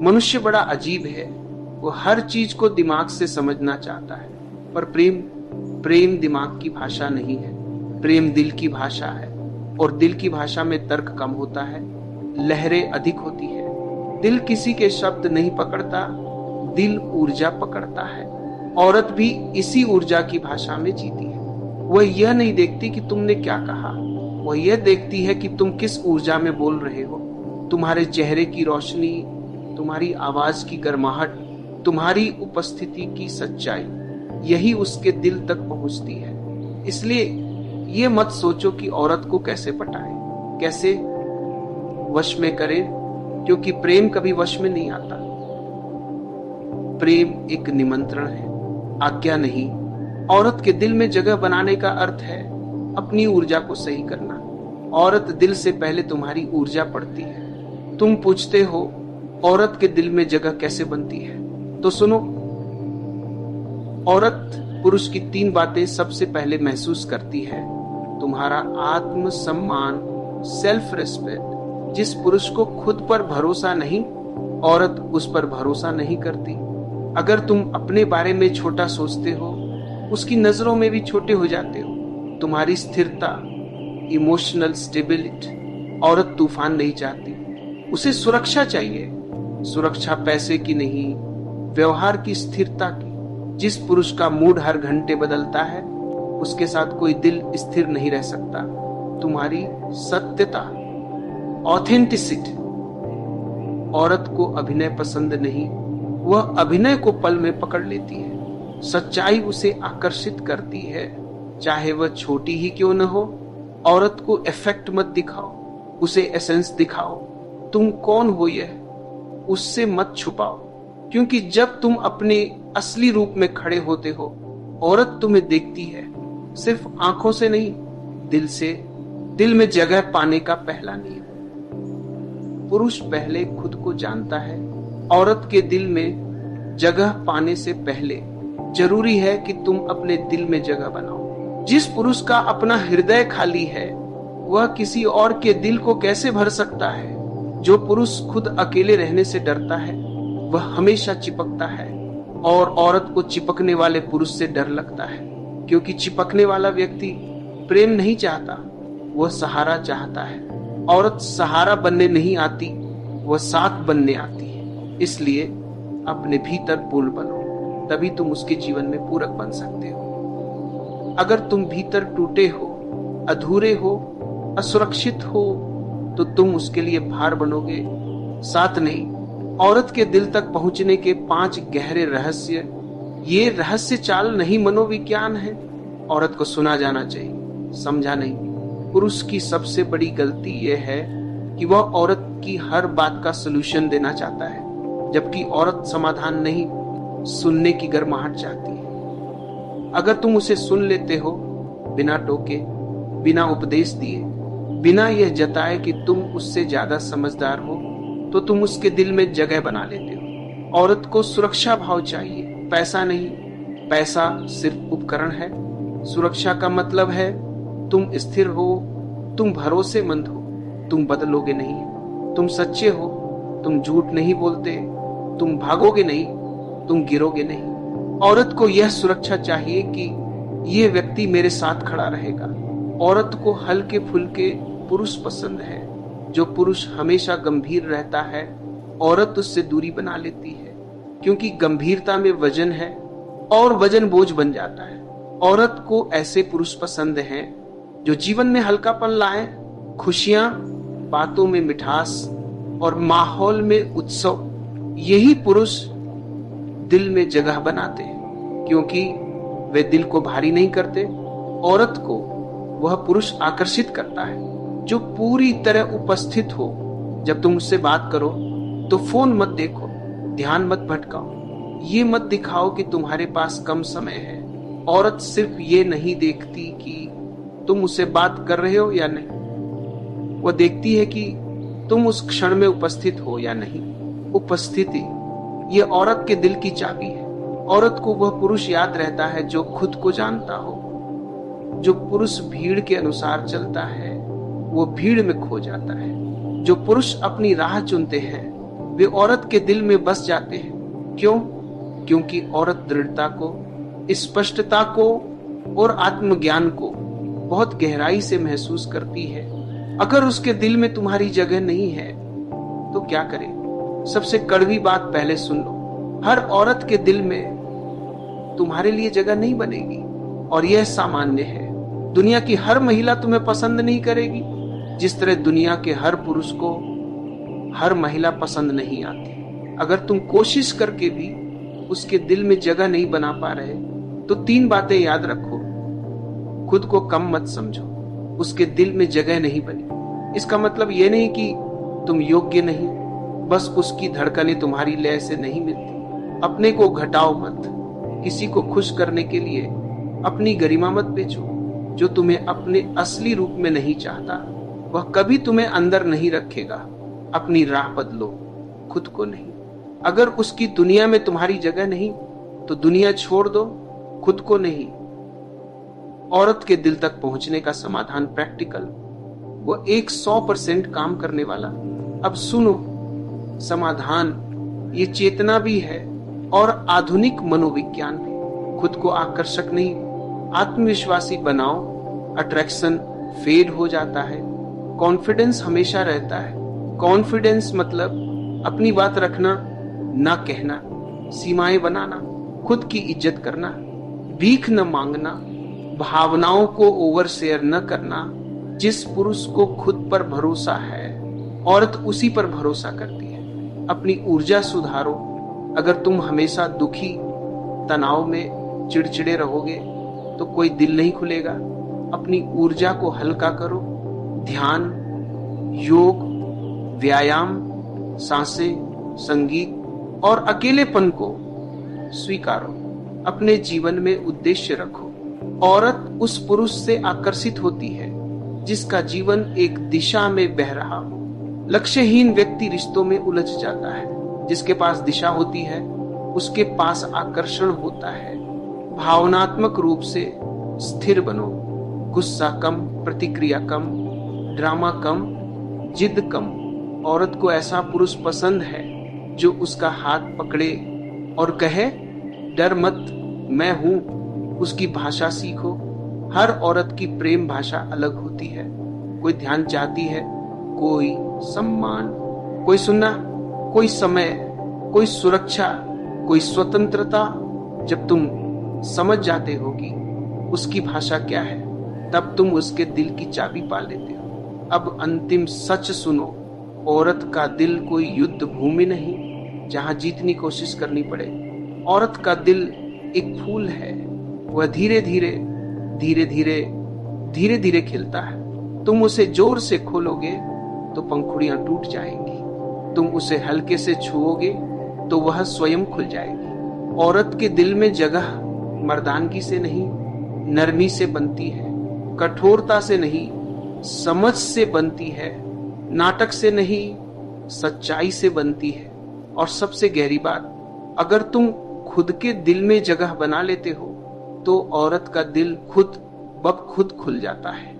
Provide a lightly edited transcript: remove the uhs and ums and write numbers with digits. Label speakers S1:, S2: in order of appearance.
S1: मनुष्य बड़ा अजीब है, वो हर चीज को दिमाग से समझना चाहता है, पर प्रेम दिमाग की भाषा नहीं है। प्रेम दिल की भाषा है, और दिल की भाषा में तर्क कम होता है, लहरें अधिक होती है। दिल किसी के शब्द नहीं पकड़ता, दिल ऊर्जा पकड़ता है। औरत भी इसी ऊर्जा की भाषा में जीती है। वह यह नहीं देखती कि तुमने क्या कहा, वह यह देखती है कि तुम किस ऊर्जा में बोल रहे हो। तुम्हारे चेहरे की रोशनी, तुम्हारी आवाज की गर्माहट, तुम्हारी उपस्थिति की सच्चाई, यही उसके दिल तक पहुंचती है। इसलिए ये मत सोचो कि औरत को कैसे पटाए, कैसे वश में करे, क्योंकि प्रेम कभी वश में नहीं आता। प्रेम एक निमंत्रण है, आज्ञा नहीं। औरत के दिल में जगह बनाने का अर्थ है अपनी ऊर्जा को सही करना। औरत दिल से पहले तुम्हारी ऊर्जा पड़ती है। तुम पूछते हो औरत के दिल में जगह कैसे बनती है, तो सुनो। औरत पुरुष की 3 बातें सबसे पहले महसूस करती है। तुम्हारा आत्म सम्मान, सेल्फ रिस्पेक्ट। जिस पुरुष को खुद पर भरोसा नहीं, औरत उस पर भरोसा नहीं करती। अगर तुम अपने बारे में छोटा सोचते हो, उसकी नजरों में भी छोटे हो जाते हो। तुम्हारी स्थिरता, इमोशनल स्टेबिलिटी, औरत तूफान नहीं चाहती, उसे सुरक्षा चाहिए। सुरक्षा पैसे की नहीं, व्यवहार की, स्थिरता की। जिस पुरुष का मूड हर घंटे बदलता है, उसके साथ कोई दिल स्थिर नहीं रह सकता। तुम्हारी सत्यता, ऑथेंटिसिटी। औरत को अभिनय पसंद नहीं, वह अभिनय को पल में पकड़ लेती है। सच्चाई उसे आकर्षित करती है, चाहे वह छोटी ही क्यों न हो। औरत को इफेक्ट मत दिखाओ, उसे एसेंस दिखाओ। तुम कौन हो यह उससे मत छुपाओ, क्योंकि जब तुम अपने असली रूप में खड़े होते हो, औरत तुम्हें देखती है सिर्फ आंखों से नहीं, दिल से। दिल में जगह पाने का पहला नियम। पुरुष पहले खुद को जानता है। औरत के दिल में जगह पाने से पहले जरूरी है कि तुम अपने दिल में जगह बनाओ। जिस पुरुष का अपना हृदय खाली है, वह किसी और के दिल को कैसे भर सकता है। जो पुरुष खुद अकेले रहने से डरता है, वह हमेशा चिपकता है, और औरत को चिपकने वाले पुरुष से डर लगता है, क्योंकि चिपकने वाला व्यक्ति प्रेम नहीं चाहता, वह सहारा चाहता है। औरत सहारा बनने नहीं आती, वह साथ बनने आती है। इसलिए अपने भीतर पूर्ण बनो, तभी तुम उसके जीवन में पूरक बन सकते हो। अगर तुम भीतर टूटे हो, अधूरे हो, असुरक्षित हो, तो तुम उसके लिए भार बनोगे, साथ नहीं। औरत के दिल तक पहुंचने के 5 गहरे रहस्य, ये रहस्य चाल नहीं, मनोविज्ञान है। औरत को सुना जाना चाहिए, समझा नहीं। पुरुष की सबसे बड़ी गलती यह है कि वह औरत की हर बात का सलूशन देना चाहता है, जबकि औरत समाधान नहीं, सुनने की गर्माहट चाहती है। अगर तुम उसे सुन लेते हो, बिना टोके, बिना उपदेश दिए, बिना यह जताए कि तुम उससे ज्यादा समझदार हो, तो तुम उसके दिल में जगह बना लेते हो। औरत को सुरक्षा भाव चाहिए, पैसा नहीं। पैसा सिर्फ उपकरण है। सुरक्षा का मतलब है तुम स्थिर हो, तुम भरोसेमंद हो, तुम बदलोगे नहीं, तुम सच्चे हो, तुम झूठ नहीं बोलते, तुम भागोगे नहीं, तुम गिरोगे नहीं। औरत को यह सुरक्षा चाहिए कि यह व्यक्ति मेरे साथ खड़ा रहेगा। औरत को हल्के फुल्के पुरुष पसंद है। जो पुरुष हमेशा गंभीर रहता है, औरत उससे दूरी बना लेती है, क्योंकि गंभीरता में वजन है और वजन बोझ बन जाता है। औरत को ऐसे पुरुष पसंद हैं जो जीवन में हल्कापन लाए, खुशियां, बातों में मिठास और माहौल में उत्सव। यही पुरुष दिल में जगह बनाते हैं, क्योंकि वे दिल को भारी नहीं करते। औरत को वह पुरुष आकर्षित करता है जो पूरी तरह उपस्थित हो। जब तुम उससे बात करो तो फोन मत देखो, ध्यान मत भटकाओ, ये मत दिखाओ कि तुम्हारे पास कम समय है। औरत सिर्फ ये नहीं देखती कि तुम उससे बात कर रहे हो या नहीं, वह देखती है कि तुम उस क्षण में उपस्थित हो या नहीं। उपस्थिति ये औरत के दिल की चाबी है। औरत को वह पुरुष याद रहता है जो खुद को जानता हो। जो पुरुष भीड़ के अनुसार चलता है, वो भीड़ में खो जाता है। जो पुरुष अपनी राह चुनते हैं, वे औरत के दिल में बस जाते हैं। क्यों? क्योंकि औरत दृढ़ता को, स्पष्टता को और आत्मज्ञान को बहुत गहराई से महसूस करती है। अगर उसके दिल में तुम्हारी जगह नहीं है तो क्या करे? सबसे कड़वी बात पहले सुन लो, हर औरत के दिल में तुम्हारे लिए जगह नहीं बनेगी और यह सामान्य है। दुनिया की हर महिला तुम्हें पसंद नहीं करेगी, जिस तरह दुनिया के हर पुरुष को हर महिला पसंद नहीं आती। अगर तुम कोशिश करके भी उसके दिल में जगह नहीं बना पा रहे तो 3 बातें याद रखो। खुद को कम मत समझो, उसके दिल में जगह नहीं बनी इसका मतलब यह नहीं कि तुम योग्य नहीं, बस उसकी धड़कनें तुम्हारी लय से नहीं मिलती। अपने को घटाओ मत, किसी को खुश करने के लिए अपनी गरिमा मत बेचो। जो तुम्हें अपने असली रूप में नहीं चाहता वह कभी तुम्हें अंदर नहीं रखेगा। अपनी राह बदलो, खुद को नहीं। अगर उसकी दुनिया में तुम्हारी जगह नहीं तो दुनिया छोड़ दो, खुद को नहीं। औरत के दिल तक पहुंचने का समाधान प्रैक्टिकल, वो 100% काम करने वाला। अब सुनो, समाधान ये चेतना भी है और आधुनिक मनोविज्ञान भी। खुद को आकर्षक नहीं, आत्मविश्वासी बनाओ। अट्रैक्शन फेड हो जाता है, कॉन्फिडेंस हमेशा रहता है। कॉन्फिडेंस मतलब अपनी बात रखना, ना कहना, सीमाएं बनाना, खुद की इज्जत करना, भीख न मांगना, भावनाओं को ओवर शेयर न करना। जिस पुरुष को खुद पर भरोसा है औरत उसी पर भरोसा करती है। अपनी ऊर्जा सुधारो। अगर तुम हमेशा दुखी, तनाव में चिड़चिड़े रहोगे तो कोई दिल नहीं खुलेगा। अपनी ऊर्जा को हल्का करो। ध्यान, योग, व्यायाम, सांसें, संगीत और अकेलेपन को स्वीकारो। अपने जीवन में उद्देश्य रखो। औरत उस पुरुष से आकर्षित होती है जिसका जीवन एक दिशा में बह रहा हो। लक्ष्यहीन व्यक्ति रिश्तों में उलझ जाता है। जिसके पास दिशा होती है उसके पास आकर्षण होता है। भावनात्मक रूप से स्थिर बनो। गुस्सा कम, प्रतिक्रिया कम, ड्रामा कम, जिद कम। औरत को ऐसा पुरुष पसंद है जो उसका हाथ पकड़े और कहे, डर मत, मैं हूं। उसकी भाषा सीखो। हर औरत की प्रेम भाषा अलग होती है। कोई ध्यान चाहती है, कोई सम्मान, कोई सुनना, कोई समय, कोई सुरक्षा, कोई स्वतंत्रता। जब तुम समझ जाते हो कि उसकी भाषा क्या है तब तुम उसके दिल की चाबी पा लेते हो। अब अंतिम सच सुनो, औरत का दिल कोई युद्ध भूमि नहीं जहां जीतनी कोशिश करनी पड़े। औरत का दिल एक फूल है, वह धीरे धीरे धीरे धीरे धीरे धीरे खिलता है। तुम उसे जोर से खोलोगे तो पंखुड़ियां टूट जाएंगी। तुम उसे हल्के से छुओगे तो वह स्वयं खुल जाएगी। औरत के दिल में जगह मर्दानगी से नहीं, नरमी से बनती है। कठोरता से नहीं, समझ से बनती है। नाटक से नहीं, सच्चाई से बनती है। और सबसे गहरी बात, अगर तुम खुद के दिल में जगह बना लेते हो तो औरत का दिल खुद ब खुद खुल जाता है।